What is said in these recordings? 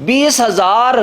20,000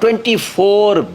24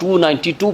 292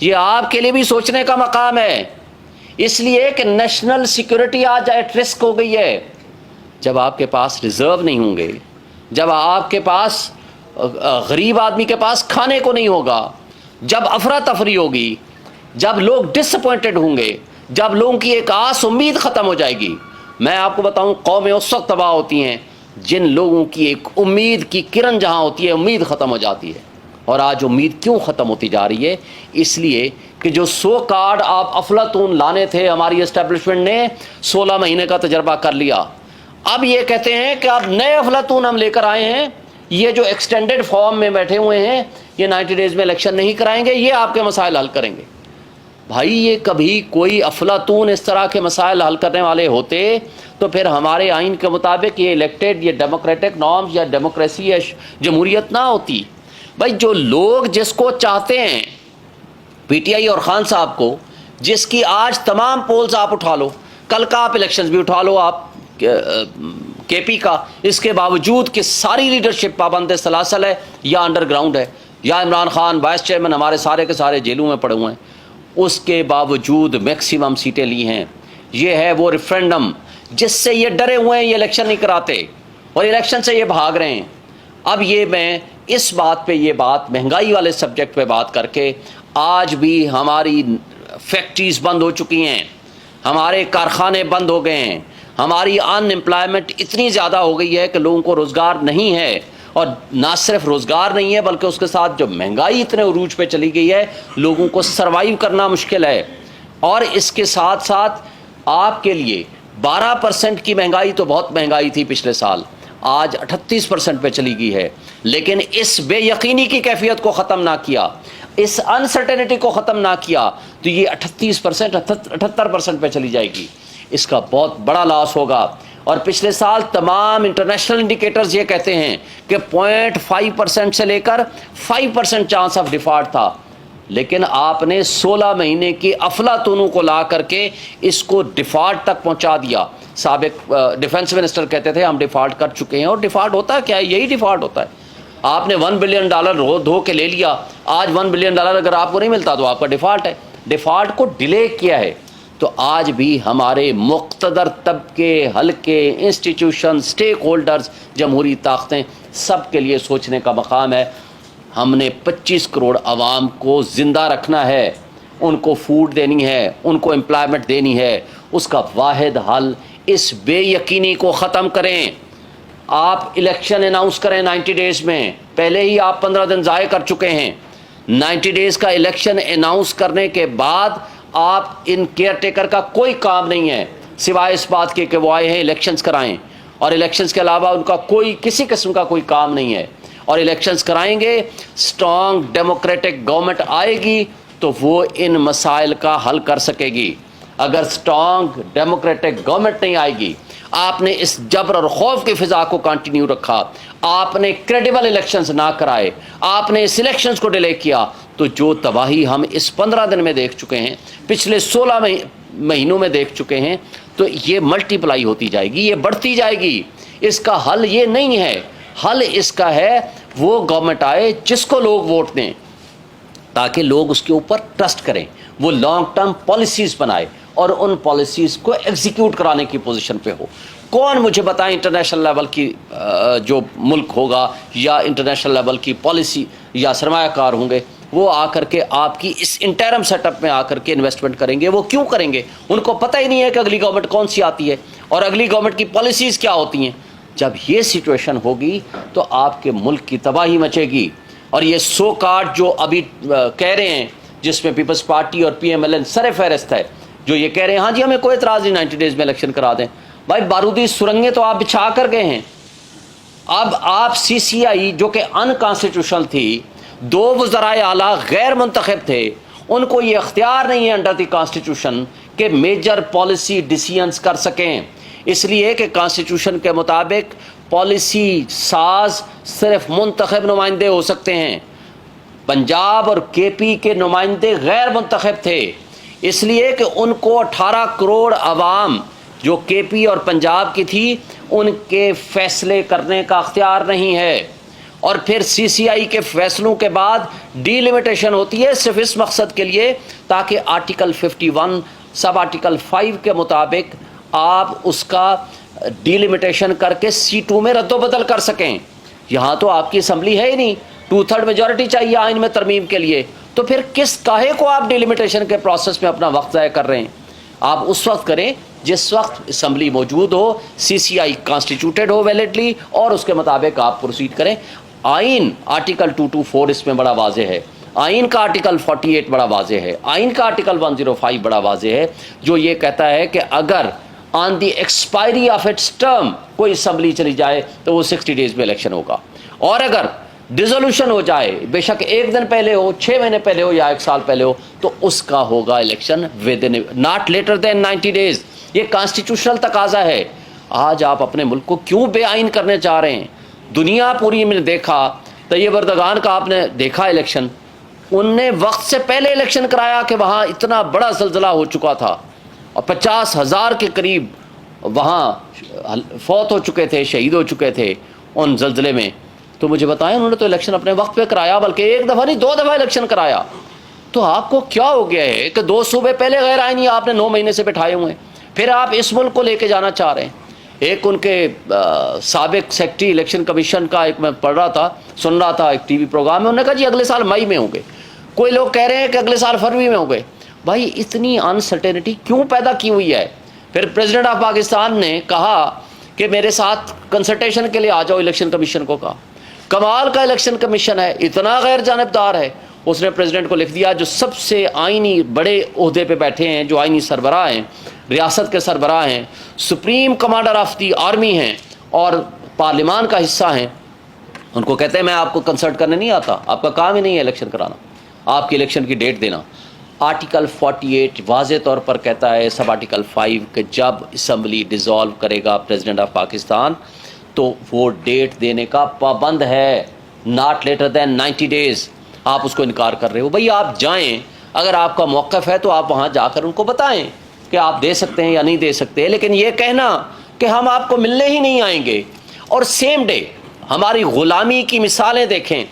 یہ آپ کے لیے بھی سوچنے کا مقام ہے، اس لیے کہ نیشنل سیکورٹی آج ایٹ رسک ہو گئی ہے۔ جب آپ کے پاس ریزرو نہیں ہوں گے، جب آپ کے پاس غریب آدمی کے پاس کھانے کو نہیں ہوگا، جب افراتفری ہوگی، جب لوگ ڈس اپوائنٹڈ ہوں گے، جب لوگوں کی ایک آس امید ختم ہو جائے گی۔ میں آپ کو بتاؤں، قومیں اس وقت تباہ ہوتی ہیں جن لوگوں کی ایک امید کی کرن جہاں ہوتی ہے، امید ختم ہو جاتی ہے۔ اور آج امید کیوں ختم ہوتی جا رہی ہے؟ اس لیے کہ جو سو کارڈ آپ افلاطون لانے تھے، ہماری اسٹیبلشمنٹ نے 16 مہینے کا تجربہ کر لیا۔ اب یہ کہتے ہیں کہ اب نئے افلاطون ہم لے کر آئے ہیں، یہ جو ایکسٹینڈڈ فارم میں بیٹھے ہوئے ہیں، یہ 90 ڈیز میں الیکشن نہیں کرائیں گے، یہ آپ کے مسائل حل کریں گے۔ بھائی یہ کبھی کوئی افلاطون اس طرح کے مسائل حل کرنے والے ہوتے تو پھر ہمارے آئین کے مطابق یہ الیکٹڈ، یہ ڈیموکریٹک نارمز یا ڈیموکریسی یا جمہوریت نہ ہوتی۔ بھائی جو لوگ جس کو چاہتے ہیں، پی ٹی آئی اور خان صاحب کو، جس کی آج تمام پولز آپ اٹھا لو، کل کا آپ الیکشنز بھی اٹھا لو آپ کے پی کا، اس کے باوجود کہ ساری لیڈرشپ پابند سلاسل ہے یا انڈر گراؤنڈ ہے، یا عمران خان وائس چیئرمین ہمارے سارے کے سارے جیلوں میں پڑے ہوئے ہیں، اس کے باوجود میکسیمم سیٹیں لی ہیں۔ یہ ہے وہ ریفرینڈم جس سے یہ ڈرے ہوئے ہیں، یہ الیکشن نہیں کراتے اور الیکشن سے یہ بھاگ رہے ہیں۔ اب یہ میں اس بات پہ، یہ بات مہنگائی والے سبجیکٹ پہ بات کر کے، آج بھی ہماری فیکٹریز بند ہو چکی ہیں، ہمارے کارخانے بند ہو گئے ہیں، ہماری ان امپلائمنٹ اتنی زیادہ ہو گئی ہے کہ لوگوں کو روزگار نہیں ہے، اور نہ صرف روزگار نہیں ہے بلکہ اس کے ساتھ جو مہنگائی اتنے عروج پہ چلی گئی ہے، لوگوں کو سروائیو کرنا مشکل ہے۔ اور اس کے ساتھ ساتھ آپ کے لیے 12% کی مہنگائی تو بہت مہنگائی تھی پچھلے سال، آج 38% پہ چلی گئی ہے، لیکن اس بے یقینی کی کیفیت کو ختم نہ کیا، اس انسرٹینٹی کو ختم نہ کیا تو یہ 38% 78% پہ چلی جائے گی۔ اس کا بہت بڑا لاس ہوگا۔ اور پچھلے سال تمام انٹرنیشنل انڈیکیٹرز یہ کہتے ہیں کہ 0.5% سے لے کر 5% چانس آف ڈیفالٹ تھا، لیکن آپ نے 16 مہینے کی افلاطونوں کو لا کر کے اس کو ڈیفالٹ تک پہنچا دیا۔ سابق ڈیفنس منسٹر کہتے تھے ہم ڈیفالٹ کر چکے ہیں، اور ڈیفالٹ ہوتا ہے کیا ہے؟ یہی ڈیفالٹ ہوتا ہے۔ آپ نے $1 بلین دھو کے لے لیا، آج $1 بلین اگر آپ کو نہیں ملتا تو آپ کا ڈیفالٹ ہے۔ ڈیفالٹ کو ڈیلے کیا ہے۔ تو آج بھی ہمارے مقتدر طبقے، حلقے، انسٹیٹیوشن، سٹیک ہولڈرز، جمہوری طاقتیں، سب کے لیے سوچنے کا مقام ہے۔ ہم نے 25 کروڑ عوام کو زندہ رکھنا ہے، ان کو فوڈ دینی ہے، ان کو امپلائمنٹ دینی ہے۔ اس کا واحد حل اس بے یقینی کو ختم کریں۔ آپ الیکشن اناؤنس کریں 90 ڈیز میں، پہلے ہی آپ 15 دن ضائع کر چکے ہیں۔ 90 ڈیز کا الیکشن اناؤنس کرنے کے بعد آپ ان کیئر ٹیکر کا کوئی کام نہیں ہے سوائے اس بات کے کہ وہ آئے ہیں الیکشنز کرائیں، اور الیکشنز کے علاوہ ان کا کوئی کسی قسم کا کوئی کام نہیں ہے۔ اور الیکشنز کرائیں گے، اسٹرانگ ڈیموکریٹک گورنمنٹ آئے گی تو وہ ان مسائل کا حل کر سکے گی۔ اگر اسٹرانگ ڈیموکریٹک گورنمنٹ نہیں آئے گی، آپ نے اس جبر اور خوف کی فضا کو کنٹینیو رکھا، آپ نے کریڈیبل الیکشنز نہ کرائے، آپ نے اس الیکشنز کو ڈیلے کیا، تو جو تباہی ہم اس 15 دن میں دیکھ چکے ہیں، پچھلے 16 مہینوں میں دیکھ چکے ہیں، تو یہ ملٹی پلائی ہوتی جائے گی، یہ بڑھتی جائے گی۔ اس کا حل یہ نہیں ہے، حل اس کا ہے وہ گورنمنٹ آئے جس کو لوگ ووٹ دیں، تاکہ لوگ اس کے اوپر ٹرسٹ کریں، وہ لانگ ٹرم پالیسیز بنائے اور ان پالیسیز کو ایگزیکیوٹ کرانے کی پوزیشن پہ ہو۔ کون مجھے بتائیں انٹرنیشنل لیول کی جو ملک ہوگا یا انٹرنیشنل لیول کی پالیسی یا سرمایہ کار ہوں گے، وہ آ کر کے آپ کی اس انٹرم سیٹ اپ میں آ کر کے انویسٹمنٹ کریں گے؟ وہ کیوں کریں گے؟ ان کو پتہ ہی نہیں ہے کہ اگلی گورنمنٹ کون سی آتی ہے اور اگلی گورنمنٹ کی پالیسیز کیا ہوتی ہیں۔ جب یہ سچویشن ہوگی تو آپ کے ملک کی تباہی مچے گی۔ اور یہ سو کارڈ جو ابھی کہہ رہے ہیں، جس میں پیپلز پارٹی اور پی ایم ایل این سر فہرست ہے، جو یہ کہہ رہے ہیں ہاں جی ہمیں کوئی اعتراض نہیں 90 ڈیز میں الیکشن کرا دیں، بھائی بارودی سرنگیں تو آپ بچھا کر گئے ہیں۔ اب آپ سی سی آئی جو کہ ان کانسٹیٹیوشنل تھی، 2 وزرائے اعلیٰ غیر منتخب تھے، ان کو یہ اختیار نہیں ہے انڈر دی کانسٹیٹیوشن کہ میجر پالیسی ڈیسیژنز کر سکیں، اس لیے کہ کانسٹیٹیوشن کے مطابق پالیسی ساز صرف منتخب نمائندے ہو سکتے ہیں۔ پنجاب اور کے پی کے نمائندے غیر منتخب تھے، اس لیے کہ ان کو 18 کروڑ عوام جو کے پی اور پنجاب کی تھی، ان کے فیصلے کرنے کا اختیار نہیں ہے۔ اور پھر سی سی آئی کے فیصلوں کے بعد ڈیلیمیٹیشن ہوتی ہے صرف اس مقصد کے لیے تاکہ آرٹیکل 51 سب آرٹیکل 5 کے مطابق آپ اس کا ڈیلیمیٹیشن کر کے C2 میں رد و بدل کر سکیں. یہاں تو آپ کی اسمبلی ہے ہی نہیں, 2/3 میجورٹی چاہیے آئین میں ترمیم کے لیے, تو پھر کس کاہے کو آپ ڈیلیمیٹیشن کے پروسیس میں اپنا وقت ضائع کر رہے ہیں. آپ اس وقت کریں جس وقت اسمبلی موجود ہو, سی سی آئی کانسٹیٹیوٹیڈ ہو ویلڈلی, اور اس کے مطابق آپ پروسیڈ کریں. آئین آرٹیکل 224 اس میں بڑا واضح ہے, آئین کا آرٹیکل 48 بڑا واضح ہے, آئین کا آرٹیکل 105 بڑا واضح ہے, جو یہ کہتا ہے کہ اگر آن دی ایکسپائری آف اٹس ٹرم کوئی اسمبلی چلی جائے تو وہ 60 ڈیز میں الیکشن ہوگا, اور اگر ڈیزولوشن ہو جائے بے شک 1 دن پہلے ہو, 6 مہینے پہلے ہو یا 1 سال پہلے ہو, تو اس کا ہوگا election within not later than 90 days. یہ کانسٹیٹیوشنل تقاضا ہے. آج آپ اپنے ملک کو کیوں بے آئین کرنے چاہ رہے ہیں؟ دنیا پوری میں نے دیکھا, طیب اردگان کا آپ نے دیکھا الیکشن, ان نے وقت سے پہلے الیکشن کرایا کہ وہاں اتنا بڑا زلزلہ ہو چکا تھا اور 50,000 کے قریب وہاں فوت ہو چکے تھے, شہید ہو چکے تھے ان زلزلے میں. تو مجھے بتائیں, انہوں نے تو الیکشن اپنے وقت پہ کرایا, بلکہ 1 دفعہ نہیں 2 دفعہ الیکشن کرایا. تو آپ کو کیا ہو گیا ہے کہ 2 صوبے پہلے غیر آئینی آپ نے 9 مہینے سے بٹھائے ہوئے ہیں, پھر آپ اس ملک کو لے کے جانا چاہ رہے ہیں. ایک ان کے سابق سیکرٹری الیکشن کمیشن کا, ایک میں پڑھ رہا تھا, سن رہا تھا ایک ٹی وی پروگرام میں, انہوں نے کہا جی اگلے سال مئی میں ہوں گے, کوئی لوگ کہہ رہے ہیں کہ اگلے سال فروری میں ہوں گے. بھائی اتنی انسرٹینٹی کیوں پیدا کی ہوئی ہے؟ پھر پریزیڈنٹ آف پاکستان نے کہا کہ میرے ساتھ کنسلٹیشن کے لیے آ جاؤ, الیکشن کمیشن کو کہا. کمال کا الیکشن کمیشن ہے, اتنا غیر جانبدار ہے. اس نے پریزیڈنٹ کو لکھ دیا, جو سب سے آئینی بڑے عہدے پہ بیٹھے ہیں, جو آئینی سربراہ ہیں, ریاست کے سربراہ ہیں, supreme commander of the army ہیں اور پارلیمان کا حصہ ہیں, ان کو کہتے ہیں میں آپ کو کنسلٹ کرنے نہیں آتا, آپ کا کام ہی نہیں ہے الیکشن کرانا, آپ کی الیکشن کی ڈیٹ دینا. آرٹیکل 48 واضح طور پر کہتا ہے, سب آرٹیکل 5, کہ جب اسمبلی ڈیزالو کرے گا پریزیڈنٹ آف پاکستان تو وہ ڈیٹ دینے کا پابند ہے, ناٹ لیٹر دین 90 ڈیز. آپ اس کو انکار کر رہے ہو. بھئی آپ جائیں, اگر آپ کا موقف ہے تو آپ وہاں جا کر ان کو بتائیں کہ آپ دے سکتے ہیں یا نہیں دے سکتے, لیکن یہ کہنا کہ ہم آپ کو ملنے ہی نہیں آئیں گے, اور سیم ڈے ہماری غلامی کی مثالیں دیکھیں,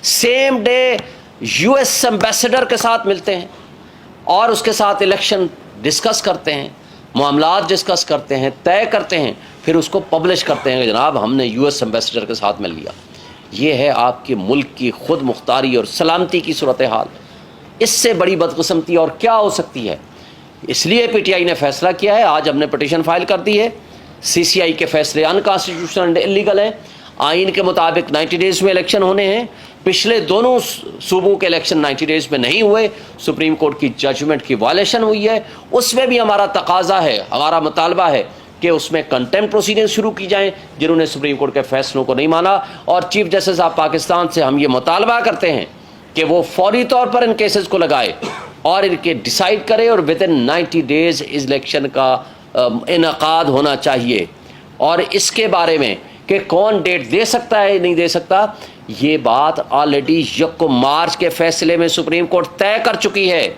same day U S ambassador کے ساتھ ملتے ہیں اور اس کے ساتھ الیکشن ڈسکس کرتے ہیں, معاملات ڈسکس کرتے ہیں, طے کرتے ہیں, پھر اس کو پبلش کرتے ہیں کہ جناب ہم نے یو ایس ایمبیسڈر کے ساتھ مل لیا. یہ ہے آپ کے ملک کی خود مختاری اور سلامتی کی صورتحال. اس سے بڑی بدقسمتی اور کیا ہو سکتی ہے؟ اس لیے پی ٹی آئی نے فیصلہ کیا ہے, آج ہم نے پٹیشن فائل کر دی ہے. سی سی آئی کے فیصلے انکانسٹیٹیوشنل انلیگل ہیں, آئین کے مطابق 90 ڈیز میں الیکشن ہونے ہیں. پچھلے دونوں صوبوں کے الیکشن 90 ڈیز میں نہیں ہوئے, سپریم کورٹ کی ججمنٹ کی وائلیشن ہوئی ہے. اس میں بھی ہمارا تقاضا ہے, ہمارا مطالبہ ہے کہ اس میں کنٹمپٹ پروسیڈنگ شروع کی جائیں جنہوں نے سپریم کورٹ کے فیصلوں کو نہیں مانا. اور چیف جسٹس آف پاکستان سے ہم یہ مطالبہ کرتے ہیں کہ وہ فوری طور پر ان کیسز کو لگائے اور ان کے ڈیسائیڈ کرے, اور ود ان 90 ڈیز اس الیکشن کا انعقاد ہونا چاہیے. اور اس کے بارے میں کہ کون ڈیٹ دے سکتا ہے نہیں دے سکتا, یہ بات آلریڈی 1 مارچ کے فیصلے میں سپریم کورٹ طے کر چکی ہے,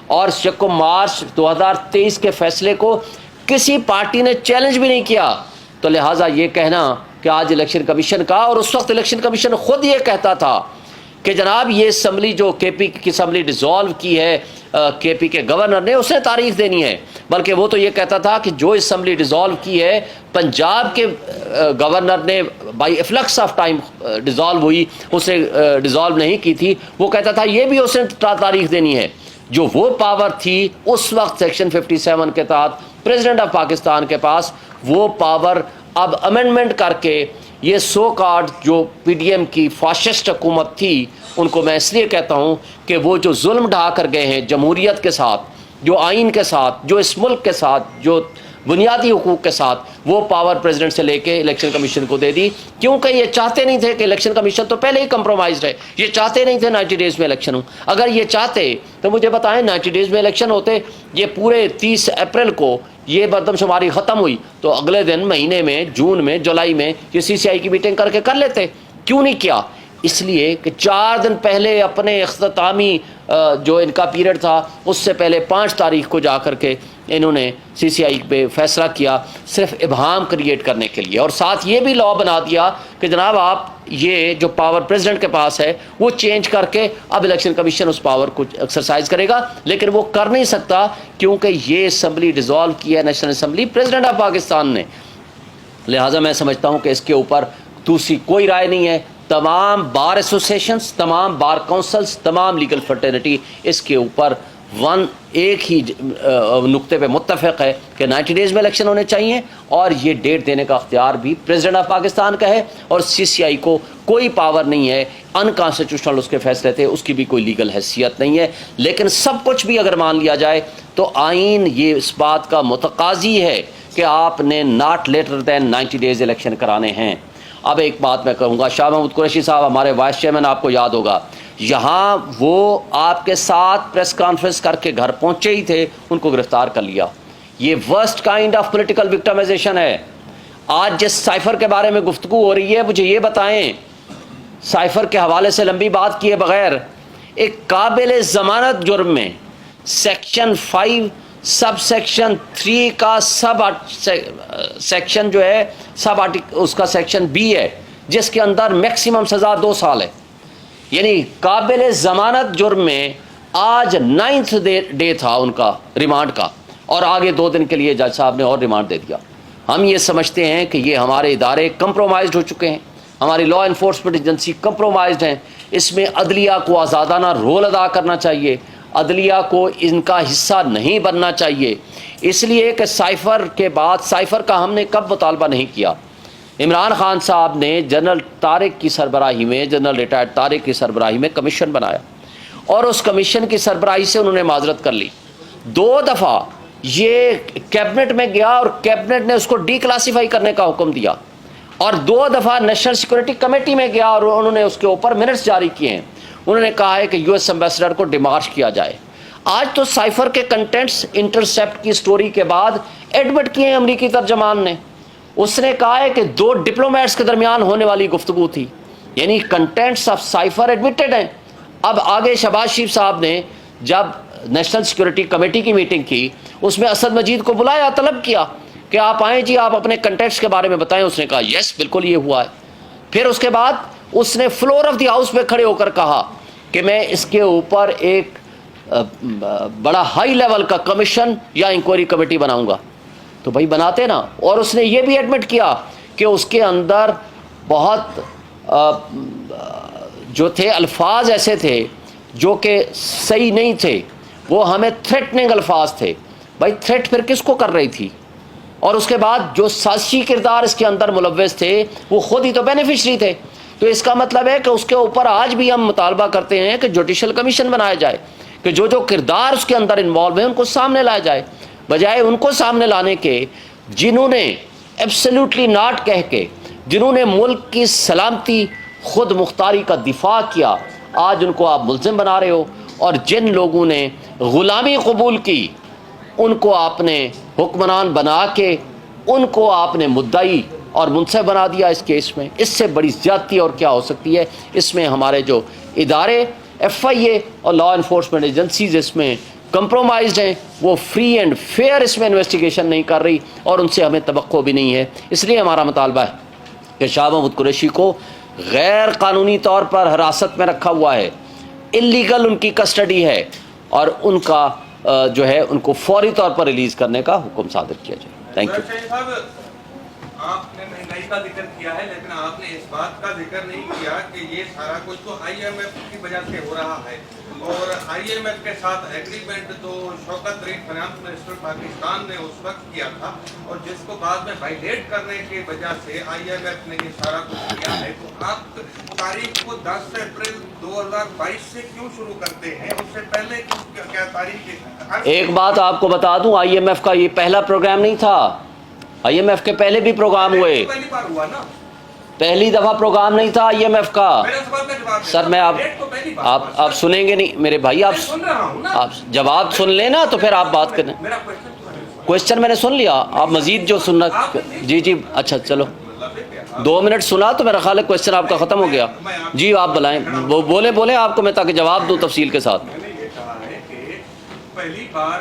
اور 1 مارچ 2023 کے فیصلے کو کسی پارٹی نے چیلنج بھی نہیں کیا. تو لہٰذا یہ کہنا کہ آج الیکشن کمیشن کا, اور اس وقت الیکشن کمیشن خود یہ کہتا تھا کہ جناب یہ اسمبلی جو کے پی کی اسمبلی ڈیزالو کی ہے کے پی کے گورنر نے, اسے تاریخ دینی ہے. بلکہ وہ تو یہ کہتا تھا کہ جو اسمبلی ڈیزالو کی ہے پنجاب کے گورنر نے بائی افلکس آف ٹائم ڈیزالو ہوئی, اسے ڈیزالو نہیں کی تھی, وہ کہتا تھا یہ بھی اسے تاریخ دینی ہے. جو وہ پاور تھی اس وقت سیکشن 57 کے تحت پریزیڈنٹ آف پاکستان کے پاس, وہ پاور اب امینڈمنٹ کر کے یہ سو کارڈ جو پی ڈی ایم کی فاشسٹ حکومت تھی, ان کو میں اس لیے کہتا ہوں کہ وہ جو ظلم ڈھا کر گئے ہیں جمہوریت کے ساتھ, جو آئین کے ساتھ, جو اس ملک کے ساتھ, جو بنیادی حقوق کے ساتھ, وہ پاور پریزیڈنٹ سے لے کے الیکشن کمیشن کو دے دی. کیونکہ یہ چاہتے نہیں تھے کہ الیکشن کمیشن تو پہلے ہی کمپرومائزڈ ہے, یہ چاہتے نہیں تھے 90 ڈیز میں الیکشن ہو. اگر یہ چاہتے تو مجھے بتائیں 90 ڈیز میں الیکشن ہوتے, یہ پورے 30 اپریل کو یہ مردم شماری ختم ہوئی تو اگلے دن مہینے میں, جون میں, جولائی میں یہ سی سی آئی کی میٹنگ کر کے کر لیتے. کیوں نہیں کیا؟ اس لیے کہ 4 دن پہلے اپنے اختتامی جو ان کا پیریڈ تھا اس سے پہلے 5 تاریخ کو جا کر کے انہوں نے سی سی آئی پہ فیصلہ کیا صرف ابہام کریٹ کرنے کے لیے، اور ساتھ یہ بھی لا بنا دیا کہ جناب آپ یہ جو پاور پریزیڈنٹ کے پاس ہے وہ چینج کر کے اب الیکشن کمیشن اس پاور کو ایکسرسائز کرے گا، لیکن وہ کر نہیں سکتا کیونکہ یہ اسمبلی ڈیزالو کی ہے national assembly president of Pakistan نے۔ لہٰذا میں سمجھتا ہوں کہ اس کے اوپر دوسری کوئی رائے نہیں ہے۔ تمام بار ایسوسیشنز، تمام بار کونسلز، تمام لیگل فرٹرنیٹی اس کے اوپر ایک ہی نقطے پہ متفق ہے کہ 90 ڈیز میں الیکشن ہونے چاہیے، اور یہ ڈیٹ دینے کا اختیار بھی پریزیڈنٹ آف پاکستان کا ہے، اور سی سی آئی کو کوئی پاور نہیں ہے، ان کانسٹیٹیوشنل اس کے فیصلے تھے، اس کی بھی کوئی لیگل حیثیت نہیں ہے۔ لیکن سب کچھ بھی اگر مان لیا جائے تو آئین یہ اس بات کا متقاضی ہے کہ آپ نے not later than 90 days election کرانے ہیں۔ اب ایک بات میں کہوں گا، شاہ محمود قریشی صاحب ہمارے وائس چیئرمین، آپ کو یاد ہوگا یہاں وہ آپ کے ساتھ پریس کانفرنس کر کے گھر پہنچے ہی تھے، ان کو گرفتار کر لیا۔ یہ worst kind of political victimization ہے۔ آج جس سائفر کے بارے میں گفتگو ہو رہی ہے، مجھے یہ بتائیں، سائفر کے حوالے سے لمبی بات کیے بغیر ایک قابل ضمانت جرم میں سیکشن 5 سب سیکشن 3 کا سب سیکشن جو ہے سب اس کا سیکشن بی ہے، جس کے اندر میکسیمم سزا 2 سال ہے، یعنی قابل ضمانت جرم میں آج 9th ڈے تھا ان کا ریمانڈ کا، اور آگے 2 دن کے لیے جج صاحب نے اور ریمانڈ دے دیا۔ ہم یہ سمجھتے ہیں کہ یہ ہمارے ادارے کمپرومائزڈ ہو چکے ہیں، ہماری لا انفورسمنٹ ایجنسی کمپرومائزڈ ہیں، اس میں عدلیہ کو آزادانہ رول ادا کرنا چاہیے، عدلیہ کو ان کا حصہ نہیں بننا چاہیے۔ اس لیے کہ سائفر کے بعد، سائفر کا ہم نے کب مطالبہ نہیں کیا؟ عمران خان صاحب نے جنرل طارق کی سربراہی میں، جنرل ریٹائرڈ طارق کی سربراہی میں کمیشن بنایا، اور اس کمیشن کی سربراہی سے انہوں نے معذرت کر لی۔ 2 دفعہ یہ کیبنٹ میں گیا اور کیبنٹ نے اس کو ڈی کلاسیفائی کرنے کا حکم دیا، اور 2 دفعہ نیشنل سیکورٹی کمیٹی میں گیا اور انہوں نے اس کے اوپر منٹس جاری کیے ہیں۔ انہوں نے کہا ہے کہ یو ایس ایمبیسڈر کو ڈیمارش کیا جائے۔ آج تو سائفر کے کنٹینٹس انٹرسیپٹ کی سٹوری کے بعد ایڈمٹ کیے ہیں امریکی ترجمان نے۔ اس نے کہا ہے کہ 2 ڈپلومیٹس کے درمیان ہونے والی گفتگو تھی، یعنی کنٹینٹس آف سائفر ایڈمٹڈ ہیں۔ اب آگے شہباز شریف صاحب نے جب نیشنل سیکورٹی کمیٹی کی میٹنگ کی، اس میں اسد مجید کو بلایا، طلب کیا کہ آپ آئیں جی، آپ اپنے کنٹینٹس کے بارے میں بتائیں۔ اس نے کہا یس بالکل یہ ہوا ہے۔ پھر اس کے بعد اس نے فلور آف دی ہاؤس پہ کھڑے ہو کر کہا کہ میں اس کے اوپر ایک بڑا ہائی لیول کا کمیشن یا انکوائری کمیٹی بناؤں گا۔ تو بھائی بناتے نا۔ اور اس نے یہ بھی ایڈمٹ کیا کہ اس کے اندر بہت جو تھے الفاظ ایسے تھے جو کہ صحیح نہیں تھے، وہ ہمیں تھریٹننگ الفاظ تھے۔ بھائی تھریٹ پھر کس کو کر رہی تھی؟ اور اس کے بعد جو سازشی کردار اس کے اندر ملوث تھے وہ خود ہی تو بینیفیشری تھے۔ تو اس کا مطلب ہے کہ اس کے اوپر آج بھی ہم مطالبہ کرتے ہیں کہ جوڈیشل کمیشن بنایا جائے، کہ جو کردار اس کے اندر انوالو ہیں ان کو سامنے لایا جائے، بجائے ان کو سامنے لانے کے جنہوں نے ایبسلیوٹلی ناٹ کہہ کے، جنہوں نے ملک کی سلامتی خود مختاری کا دفاع کیا، آج ان کو آپ ملزم بنا رہے ہو۔ اور جن لوگوں نے غلامی قبول کی ان کو آپ نے حکمران بنا کے ان کو آپ نے مدعی اور منصف بنا دیا اس کیس میں۔ اس سے بڑی زیادتی اور کیا ہو سکتی ہے؟ اس میں ہمارے جو ادارے ایف آئی اے اور لا انفورسمنٹ ایجنسیز اس میں کمپرومائزڈ ہیں، وہ فری اینڈ فیئر اس میں انویسٹیگیشن نہیں کر رہی، اور ان سے ہمیں توقع بھی نہیں ہے۔ اس لیے ہمارا مطالبہ ہے کہ شاہ محمود قریشی کو غیر قانونی طور پر حراست میں رکھا ہوا ہے، انلیگل ان کی کسٹڈی ہے، اور ان کا جو ہے ان کو فوری طور پر ریلیز کرنے کا حکم صادر کیا جائے۔ Thank you. آپ نے مہنگائی کا ذکر کیا ہے، لیکن آپ نے اس بات کا ذکر نہیں کیا کہ یہ سارا کچھ تو آئی ایم ایف کی وجہ سے ہو رہا ہے، اور آئی ایم ایف کے ساتھ ایگریمنٹ تو شوکت طریق فائنانس منسٹر پاکستان نے اس وقت کیا تھا، اور جس کو بعد میں وائلیٹ کرنے کی وجہ سے آئی ایم ایف نے یہ سارا کچھ کیا ہے۔ تو آپ تاریخ کو 10 اپریل 2022 سے کیوں شروع کرتے ہیں؟ اس سے پہلے کیا تاریخ؟ ایک بات آپ کو بتا دوں، آئی ایم ایف کا یہ پہلا پروگرام نہیں تھا، آئی ایم ایف کے پہلے بھی پروگرام ہوئے، پہلی بار ہوا نا، پہلی دفعہ پروگرام نہیں تھا آئی ایم ایف کا۔ سر میں آپ سنیں گے نہیں میرے بھائی، آپ جواب سن لیں نا تو پھر آپ بات کریں۔ کوشچن میں نے سن لیا، آپ مزید جو سننا، جی اچھا چلو 2 منٹ سنا تو میرا خیال ہے کوشچن آپ کا ختم ہو گیا۔ جی آپ بلائیں، بولیں آپ کو میں تاکہ جواب دوں تفصیل کے ساتھ۔ میں نے یہ کہا ہے کہ پہلی بار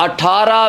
18